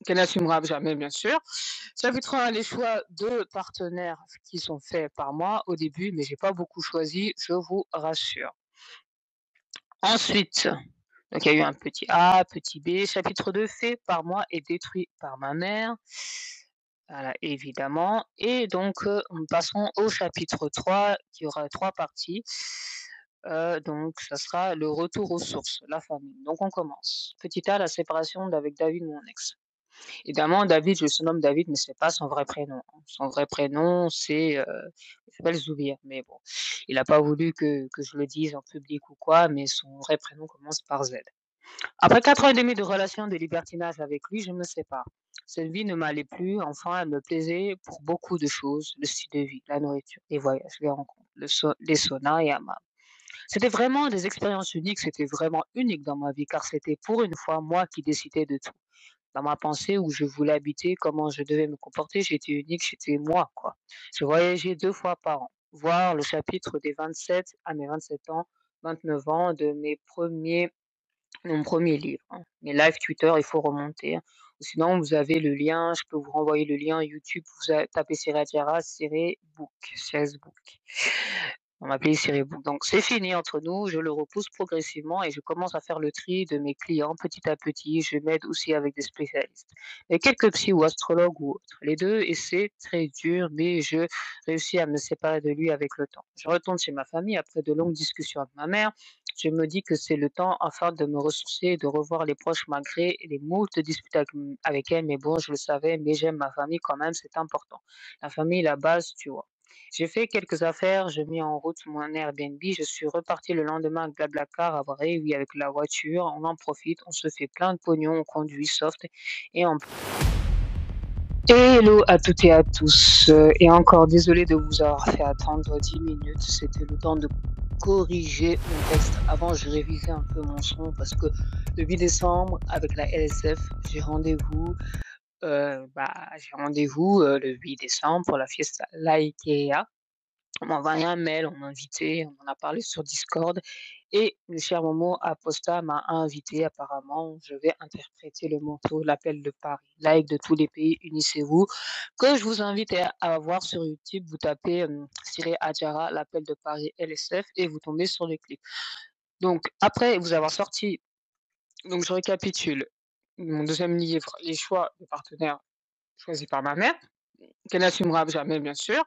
qu'elle n'assumera jamais, bien sûr. Chapitre 1, les choix de partenaires qui sont faits par moi au début, mais j'ai pas beaucoup choisi, je vous rassure. Ensuite, donc il y a eu un petit A, petit B. Chapitre 2, fait par moi et détruit par ma mère. Voilà, évidemment. Et donc, nous passons au chapitre 3, qui aura 3 parties. Donc ça sera le retour aux sources, la famille. Donc on commence. Petit A, la séparation d'avec David, mon ex. Évidemment, David, je le surnomme David, mais c'est pas son vrai prénom, hein. Son vrai prénom, il s'appelle Zoubir, mais bon, il a pas voulu que je le dise en public ou quoi, mais son vrai prénom commence par Z. Après 4 ans et demi de relation de libertinage avec lui, je me sépare. Cette vie ne m'allait plus, enfin, elle me plaisait pour beaucoup de choses, le style de vie, la nourriture, les voyages, les rencontres, les saunas et hammams. C'était vraiment des expériences uniques, c'était vraiment unique dans ma vie, car c'était pour une fois moi qui décidais de tout. Dans ma pensée où je voulais habiter, comment je devais me comporter, j'étais unique, j'étais moi, quoi. Je voyageais 2 fois par an, voir le chapitre des 27 à mes 27 ans, 29 ans de mon premier livre, hein. Mes lives Twitter, il faut remonter, hein. Ou sinon, vous avez le lien, je peux vous renvoyer le lien YouTube, tapez Sierra Diarra, book, Facebook. On m'appelait Siri Book. Donc c'est fini entre nous, je le repousse progressivement et je commence à faire le tri de mes clients petit à petit. Je m'aide aussi avec des spécialistes. Et quelques psy ou astrologues ou autres. Les deux, et c'est très dur, mais je réussis à me séparer de lui avec le temps. Je retourne chez ma famille après de longues discussions avec ma mère. Je me dis que c'est le temps afin de me ressourcer et de revoir les proches malgré les moultes disputes avec elle. Mais bon, je le savais, mais j'aime ma famille quand même, c'est important. La famille, la base, tu vois. J'ai fait quelques affaires, j'ai mis en route mon Airbnb, je suis reparti le lendemain avec Blablacar à vrai, oui, avec la voiture, on en profite, on se fait plein de pognon, on conduit soft et on hello à toutes et à tous, et encore désolé de vous avoir fait attendre 10 minutes, c'était le temps de corriger mon texte. Avant, je révisais un peu mon son parce que le 8 décembre, avec la LSF, le 8 décembre pour la fiesta L'Ikea. On m'a envoyé un mail, on m'a invité, on en a parlé sur Discord et le cher Momo Aposta m'a invité apparemment. Je vais interpréter le motto «L'appel de Paris», like de tous les pays, unissez-vous, que je vous invite à voir sur YouTube. Vous tapez, Siré Adjara, «L'appel de Paris LSF» et vous tombez sur le clip. Donc après vous avoir sorti, donc je récapitule, mon deuxième livre, Les choix de partenaires choisis par ma mère, qu'elle n'assumera jamais, bien sûr.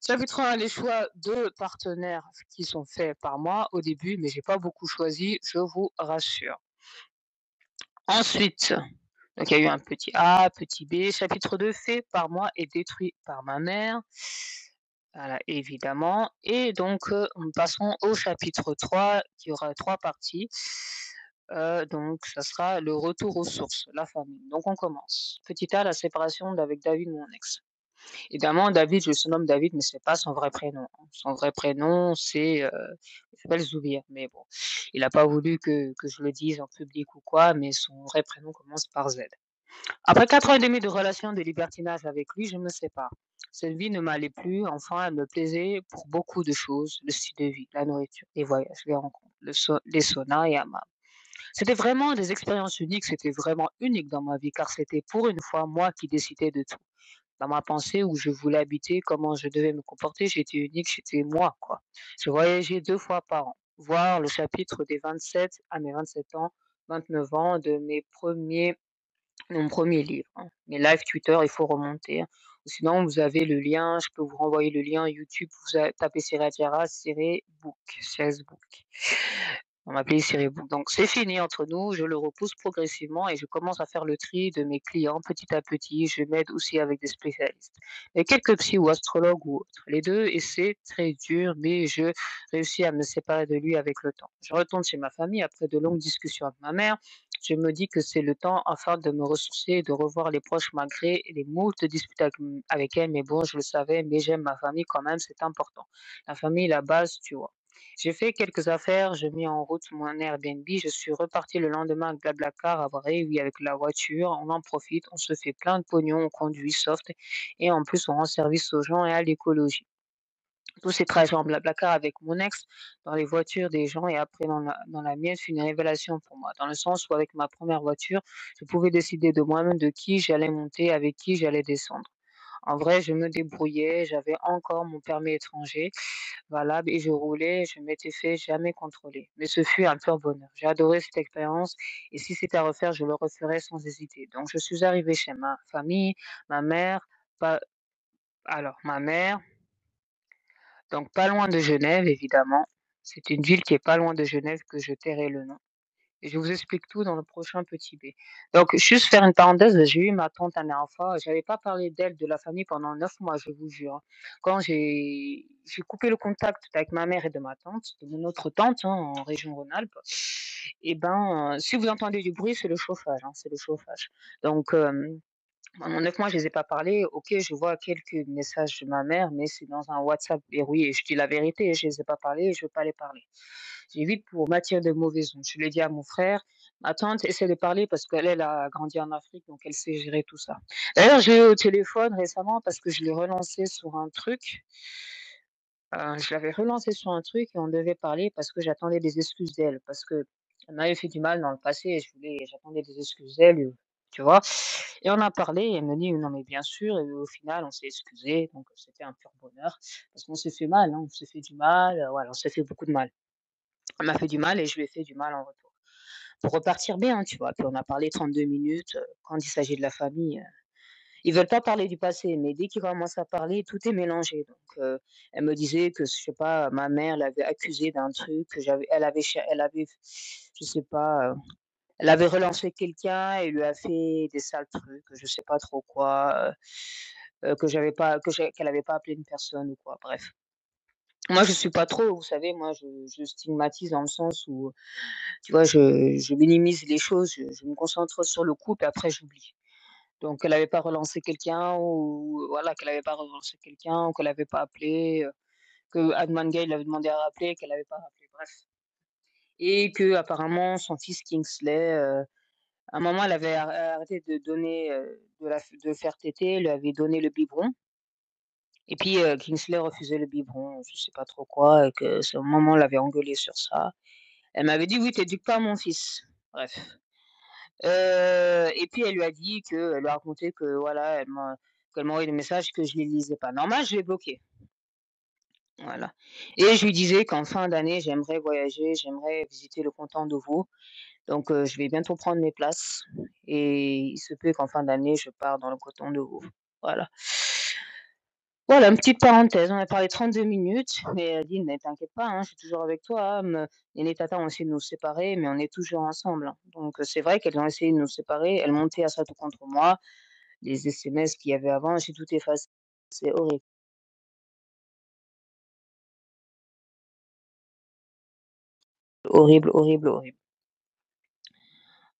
Chapitre 1, les choix de partenaires qui sont faits par moi au début, mais j'ai pas beaucoup choisi, je vous rassure. Ensuite, donc il y a eu un petit A, petit B. Chapitre 2, fait par moi et détruit par ma mère. Voilà, évidemment. Et donc, nous passons au chapitre 3, qui aura 3 parties. Donc ça sera le retour aux sources, la famille. Donc on commence. Petit A, la séparation d'avec David, mon ex. Évidemment, David, je le surnomme David, mais c'est pas son vrai prénom, hein. Son vrai prénom, il s'appelle Zoubir, mais bon, il a pas voulu que je le dise en public ou quoi, mais son vrai prénom commence par Z. Après 4 ans et demi de relation de libertinage avec lui, je me sépare. Cette vie ne m'allait plus, enfin, elle me plaisait pour beaucoup de choses, le style de vie, la nourriture, les voyages, les rencontres, les saunas et hammams. C'était vraiment des expériences uniques, c'était vraiment unique dans ma vie, car c'était pour une fois moi qui décidais de tout. Dans ma pensée où je voulais habiter, comment je devais me comporter, j'étais unique, j'étais moi, quoi. Je voyageais 2 fois par an, voir le chapitre des 27 à mes 27 ans, 29 ans de mon premier livre, hein. Mes lives Twitter, il faut remonter, hein. Ou sinon, vous avez le lien, je peux vous renvoyer le lien YouTube, tapez Sierra Diarra, book, Facebook. On m'appelait Siri Book. Donc c'est fini entre nous, je le repousse progressivement et je commence à faire le tri de mes clients petit à petit. Je m'aide aussi avec des spécialistes. Et quelques psy ou astrologues ou autres. Les deux, et c'est très dur, mais je réussis à me séparer de lui avec le temps. Je retourne chez ma famille après de longues discussions avec ma mère. Je me dis que c'est le temps afin de me ressourcer et de revoir les proches malgré les moultes disputes avec elle. Mais bon, je le savais, mais j'aime ma famille quand même, c'est important. La famille, la base, tu vois. J'ai fait quelques affaires, j'ai mis en route mon Airbnb, je suis reparti le lendemain avec Blablacar à vrai, oui, avec la voiture, on en profite, on se fait plein de pognon, on conduit soft et en plus on rend service aux gens et à l'écologie. tous ces trajets en BlaBlaCar avec mon ex, dans les voitures des gens et après dans la mienne, c'est une révélation pour moi. Dans le sens où avec ma première voiture, je pouvais décider de moi-même de qui j'allais monter, avec qui j'allais descendre. En vrai, je me débrouillais, j'avais encore mon permis étranger valable et je roulais, je m'étais fait jamais contrôler. Mais ce fut un pur bonheur. J'ai adoré cette expérience et si c'était à refaire, je le referais sans hésiter. Donc je suis arrivée chez ma famille, ma mère, pas alors ma mère, donc pas loin de Genève évidemment. C'est une ville qui est pas loin de Genève que je tairai le nom. Et je vous explique tout dans le prochain petit B. Donc, juste faire une parenthèse, j'ai eu ma tante la dernière fois. J'avais pas parlé d'elle, de la famille pendant 9 mois, je vous jure, hein. Quand j'ai coupé le contact avec ma mère et de ma tante, de mon autre tante, hein, en région Rhône-Alpes, et ben, si vous entendez du bruit, c'est le chauffage, hein, c'est le chauffage. Donc, pendant 9 mois, je les ai pas parlé. OK, je vois quelques messages de ma mère, mais c'est dans un WhatsApp verrouillé. Et je dis la vérité, je les ai pas parlé et je veux pas les parler. J'évite pour m'attirer de mauvaises ondes. Je l'ai dit à mon frère. Ma tante essaie de parler parce qu'elle, elle a grandi en Afrique, donc elle sait gérer tout ça. D'ailleurs, j'ai eu au téléphone récemment parce que je l'ai relancé sur un truc. Je l'avais relancé sur un truc et on devait parler parce que j'attendais des excuses d'elle. Parce que elle m'avait fait du mal dans le passé et j'attendais des excuses d'elle, tu vois. Et on a parlé et elle me dit: «Non mais bien sûr» et au final on s'est excusé donc c'était un pur bonheur parce qu'on s'est fait mal, hein, on s'est fait du mal, voilà, on s'est fait beaucoup de mal. Elle m'a fait du mal et je lui ai fait du mal en retour. Pour repartir bien, tu vois? Puis on a parlé 32 minutes, quand il s'agit de la famille, ils veulent pas parler du passé, mais dès qu'ils commencent à parler, tout est mélangé. Donc, elle me disait que, je sais pas, ma mère l'avait accusée d'un truc, que elle avait, je sais pas, elle avait relancé quelqu'un et lui a fait des sales trucs, je sais pas trop quoi, que j'avais pas, qu'elle avait pas appelé une personne ou quoi. Bref. Moi, je suis pas trop, vous savez, moi, je stigmatise dans le sens où, tu vois, je minimise les choses, je me concentre sur le coup, puis après j'oublie. Donc elle avait pas relancé quelqu'un ou voilà, qu'elle avait pas relancé quelqu'un ou qu'elle avait pas appelé, que Adman Gay l'avait demandé à rappeler, qu'elle avait pas rappelé, bref. Et qu'apparemment son fils Kingsley, à un moment elle avait arrêté de donner, de le faire téter, elle lui avait donné le biberon et puis, Kingsley refusait le biberon, je sais pas trop quoi et que sa maman l'avait engueulé sur ça. Elle m'avait dit: «Oui, tu éduques pas mon fils». Bref. Et puis elle lui a dit elle lui a raconté que voilà, qu'elle m'envoyait des messages que je les lisais pas. Normal, je l'ai bloqué, voilà. Et je lui disais qu'en fin d'année, j'aimerais voyager, j'aimerais visiter le canton de Vaud. Donc je vais bientôt prendre mes places et il se peut qu'en fin d'année, je pars dans le canton de Vaud. Voilà. Voilà, une petite parenthèse, on a parlé 32 minutes, mais elle dit: «Mais t'inquiète pas, hein, je suis toujours avec toi, hein, Néné et tata ont essayé de nous séparer, mais on est toujours ensemble, hein». Donc c'est vrai qu'elles ont essayé de nous séparer, elles montaient à ça tout contre moi, les SMS qu'il y avait avant, j'ai tout effacé. C'est horrible, horrible, horrible, horrible.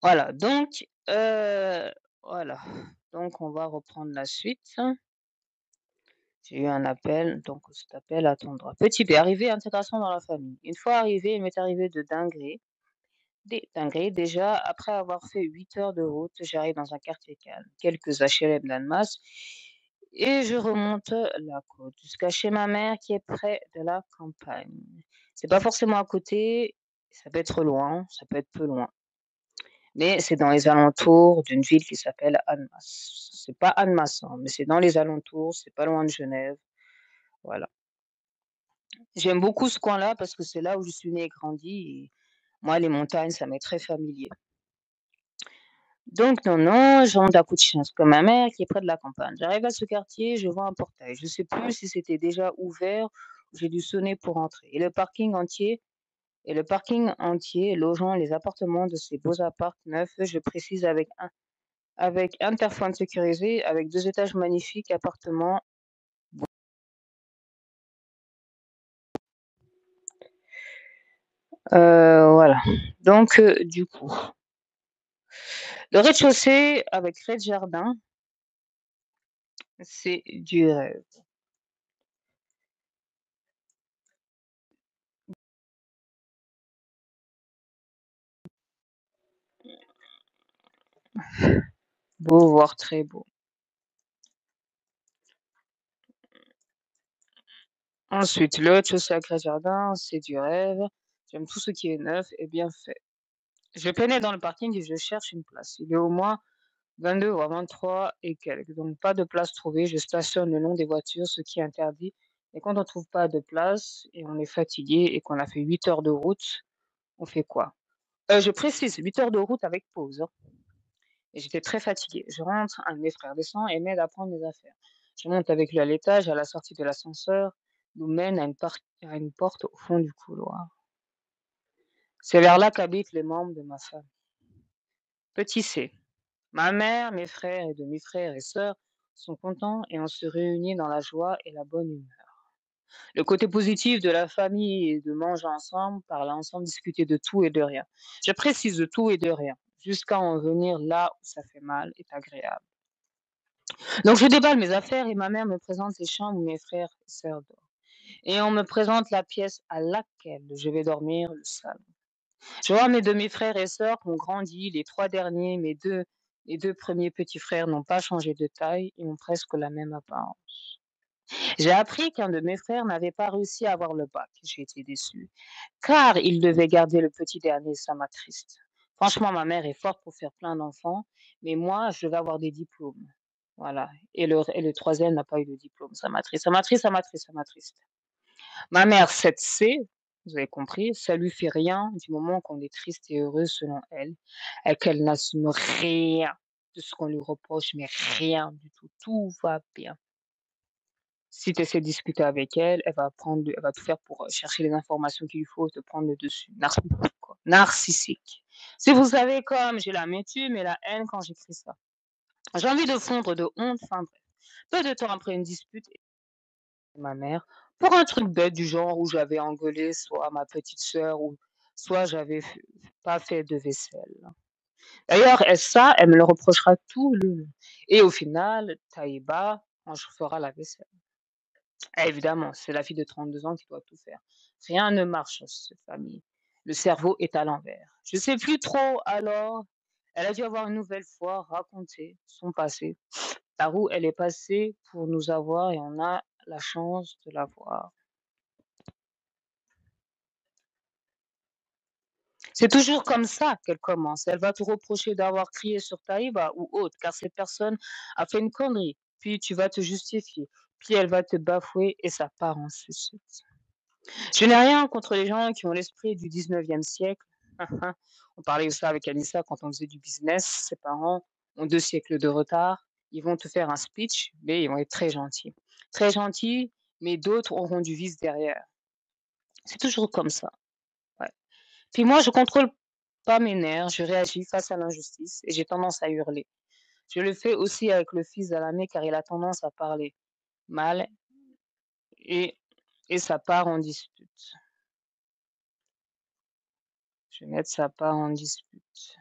Voilà, donc voilà, donc on va reprendre la suite. J'ai eu un appel, donc cet appel attendra. Petit B, arrivée, intégration dans la famille. Une fois arrivée, il m'est arrivé de dingueries. Des dingueries, déjà, après avoir fait 8 heures de route, j'arrive dans un quartier calme, quelques HLM d'Annemasse, et je remonte la côte jusqu'à chez ma mère qui est près de la campagne. C'est pas forcément à côté, ça peut être loin, ça peut être peu loin, mais c'est dans les alentours d'une ville qui s'appelle Annemasse. C'est pas Annemasse, hein, mais c'est dans les alentours, c'est pas loin de Genève, voilà. J'aime beaucoup ce coin-là parce que c'est là où je suis née et grandi et moi, les montagnes, ça m'est très familier. Donc non, non, je rentre à coup de chance comme ma mère qui est près de la campagne. J'arrive à ce quartier, je vois un portail. Je sais plus si c'était déjà ouvert ou j'ai dû sonner pour entrer. Et le parking entier logeant les appartements de ces beaux apparts neufs, je précise avec interphone sécurisé, avec 2 étages magnifiques, appartements. Voilà. Donc du coup, le rez-de-chaussée avec rez-de-jardin, c'est du rêve. Beau, voire très beau. Ensuite, le sacré jardin, c'est du rêve. J'aime tout ce qui est neuf et bien fait. Je pénètre dans le parking et je cherche une place. Il est au moins 22 voire 23 et quelques, donc pas de place trouvée. Je stationne le long des voitures, ce qui est interdit. Et quand on trouve pas de place et on est fatigué et qu'on a fait 8 heures de route, on fait quoi? Je précise, 8 heures de route avec pause, hein. Et j'étais très fatiguée. Je rentre, un de mes frères descend et m'aide à prendre mes affaires. Je monte avec lui à l'étage, à la sortie de l'ascenseur, nous mène à une porte au fond du couloir. C'est vers là qu'habitent les membres de ma famille. Petit C. Ma mère, mes frères et demi-frères et sœurs sont contents et on se réunit dans la joie et la bonne humeur. Le côté positif de la famille est de manger ensemble, parler ensemble, discuter de tout et de rien. Je précise de tout et de rien, jusqu'à en venir là où ça fait mal est agréable. Donc je déballe mes affaires et ma mère me présente les chambres où mes frères et sœurs dorment. Et on me présente la pièce à laquelle je vais dormir, le salon. Je vois mes demi-frères et sœurs qui ont grandi, les 3 derniers, les 2 premiers petits frères n'ont pas changé de taille et ont presque la même apparence. J'ai appris qu'un de mes frères n'avait pas réussi à avoir le bac. J'ai été déçue, car il devait garder le petit dernier, ça m'attriste. Franchement, ma mère est forte pour faire plein d'enfants, mais moi, je vais avoir des diplômes. Voilà. Et le troisième n'a pas eu de diplôme. Ça m'attriste, ça m'attriste, ça m'attriste, ça m'attriste. Ma mère, cette C, vous avez compris, ça lui fait rien du moment qu'on est triste et heureux selon elle, et qu'elle n'assume rien de ce qu'on lui reproche, mais rien du tout. Tout va bien. Si tu essaies de discuter avec elle, elle va tout faire pour chercher les informations qu'il lui faut, te prendre le dessus. Narcissique, quoi. Narcissique. Si vous savez comme j'ai l'amertume et la haine quand j'écris ça. J'ai envie de fondre de honte, enfin bref. Peu de temps après une dispute avec ma mère, pour un truc bête du genre où j'avais engueulé soit ma petite sœur ou soit pas fait de vaisselle. D'ailleurs, ça, elle me le reprochera tout le long. Et au final, Taïba, quand je ferai la vaisselle. Ah, évidemment, c'est la fille de 32 ans qui doit tout faire. Rien ne marche dans cette famille. Le cerveau est à l'envers. Je sais plus trop, alors elle a dû avoir une nouvelle fois raconté son passé, par où elle est passée pour nous avoir et on a la chance de la voir. C'est toujours comme ça qu'elle commence. Elle va te reprocher d'avoir crié sur Taïba ou autre, car cette personne a fait une connerie. Puis tu vas te justifier. Puis elle va te bafouer et ça part en sucette. Je n'ai rien contre les gens qui ont l'esprit du 19e siècle. On parlait de ça avec Anissa quand on faisait du business. Ses parents ont 2 siècles de retard. Ils vont te faire un speech, mais ils vont être très gentils. Très gentils, mais d'autres auront du vice derrière. C'est toujours comme ça. Ouais. Puis moi, je contrôle pas mes nerfs, je réagis face à l'injustice et j'ai tendance à hurler. Je le fais aussi avec le fils d'Alamé car il a tendance à parler mal et, et ça part en dispute. Je vais mettre ça part en dispute.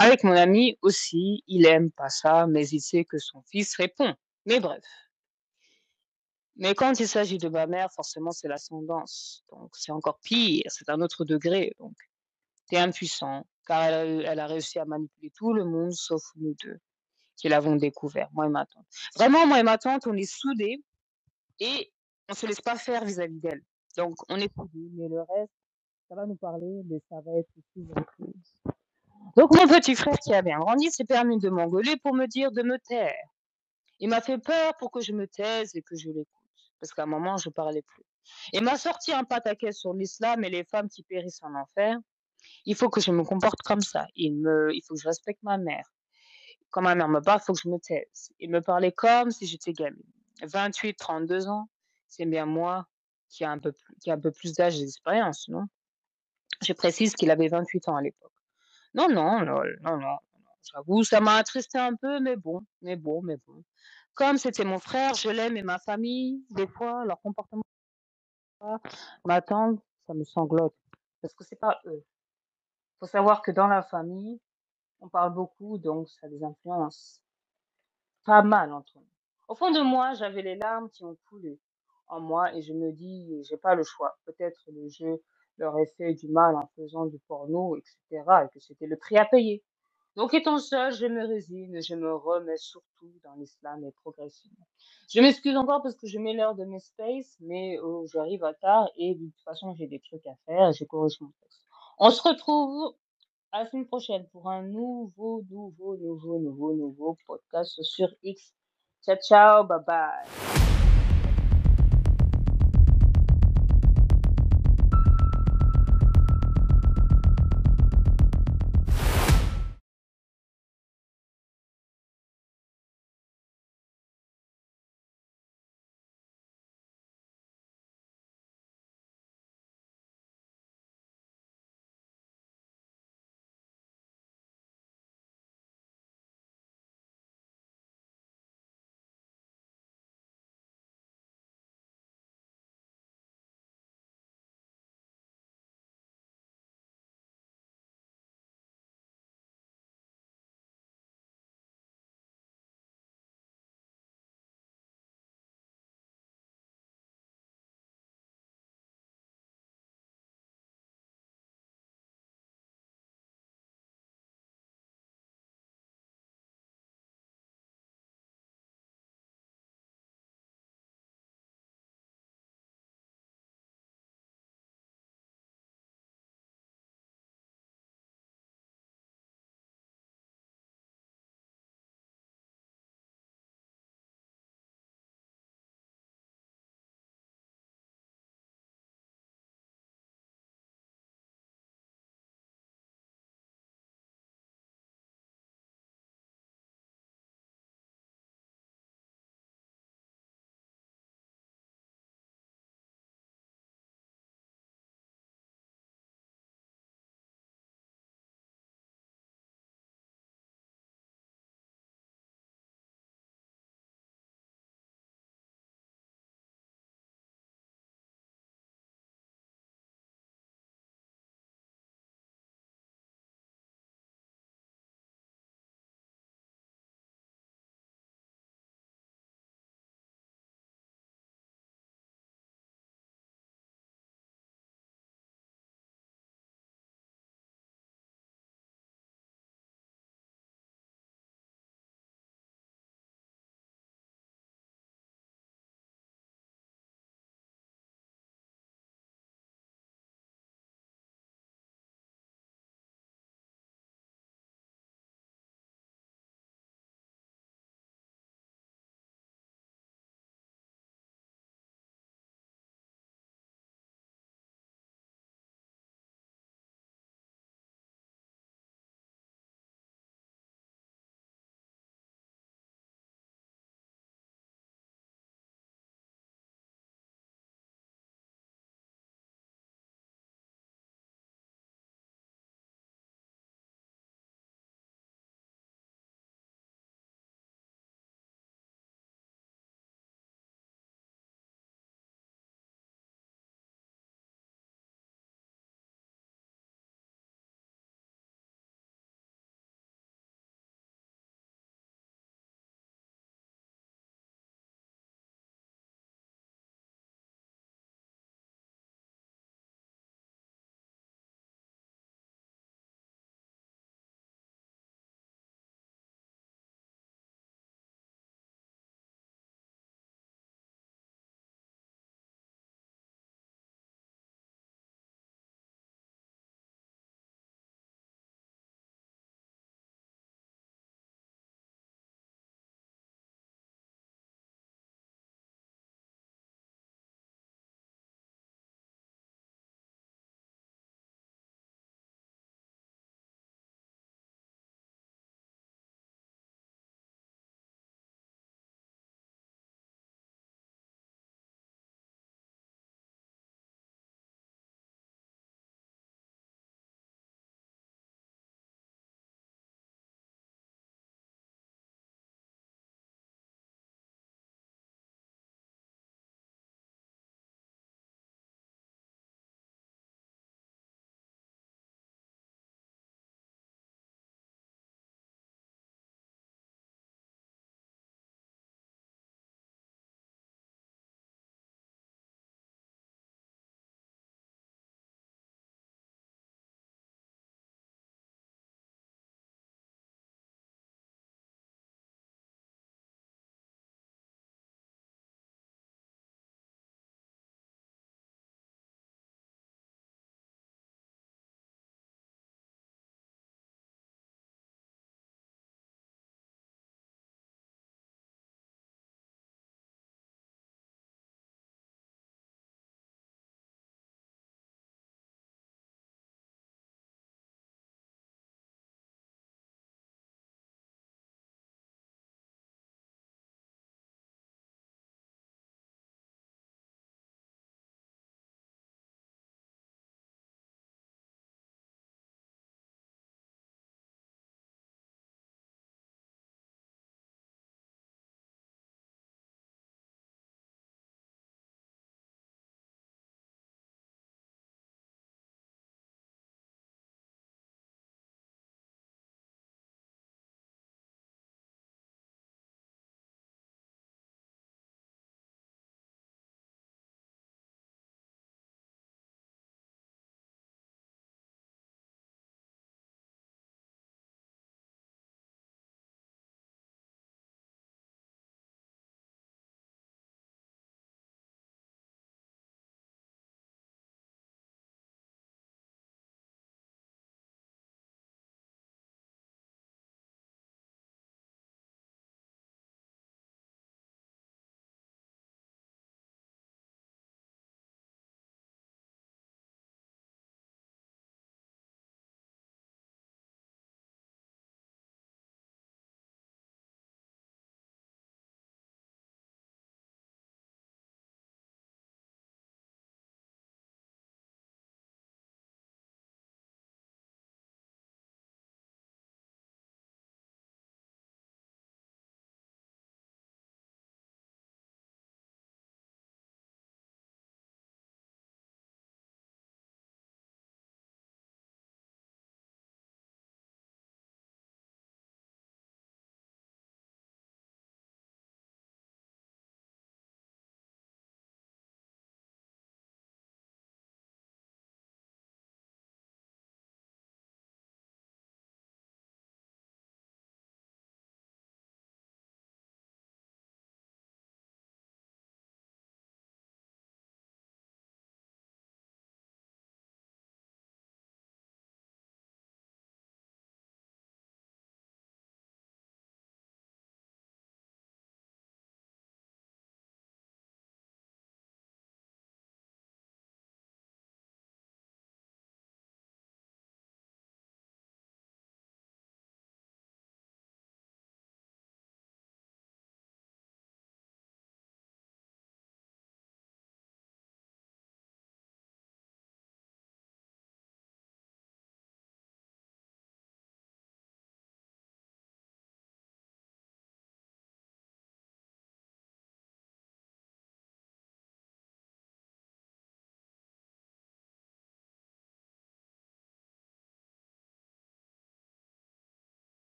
Avec mon ami aussi, il aime pas ça, mais il sait que son fils répond. Mais bref. Mais quand il s'agit de ma mère, forcément, c'est l'ascendance. Donc c'est encore pire, c'est un autre degré. Donc tu es impuissant, car elle a réussi à manipuler tout le monde sauf nous deux, qui l'avons découvert, moi et ma tante. Vraiment, moi et ma tante, on est soudés et on se laisse pas faire vis-à-vis d'elle. Donc on est soudés, mais le reste, ça va nous parler, mais ça va être aussi autre chose. Donc mon petit frère qui a bien grandi s'est permis de m'engueuler pour me dire de me taire. Il m'a fait peur pour que je me taise et que je l'écoute, parce qu'à un moment, je parlais plus. Il m'a sorti un pataquès sur l'islam et les femmes qui périssent en enfer. Il faut que je me comporte comme ça. Il faut que je respecte ma mère. Quand ma mère me parle, il faut que je me taise. Il me parlait comme si j'étais gamine. 28, 32 ans, c'est bien moi qui a un peu plus d'âge et d'expérience, non? Je précise qu'il avait 28 ans à l'époque. Non, non, non, non, non. J'avoue, ça m'a attristé un peu, mais bon, mais bon, mais bon. Comme c'était mon frère, je l'aime et ma famille, des fois, leur comportement, ma tante, ça me sanglote. Parce que c'est pas eux. Faut savoir que dans la famille, on parle beaucoup, donc ça a des influences pas mal entre nous. Au fond de moi, j'avais les larmes qui ont coulé en moi et je me dis, j'ai pas le choix. Peut-être le jeu leur a fait du mal en faisant du porno, etc. et que c'était le prix à payer. Donc étant ça, je me résigne, je me remets surtout dans l'islam et progressivement. Je m'excuse encore parce que je mets l'heure de mes spaces, mais j'arrive à tard et de toute façon, j'ai des trucs à faire et je corrige mon texte. On se retrouve à la semaine prochaine pour un nouveau podcast sur X. Ciao, ciao, bye bye.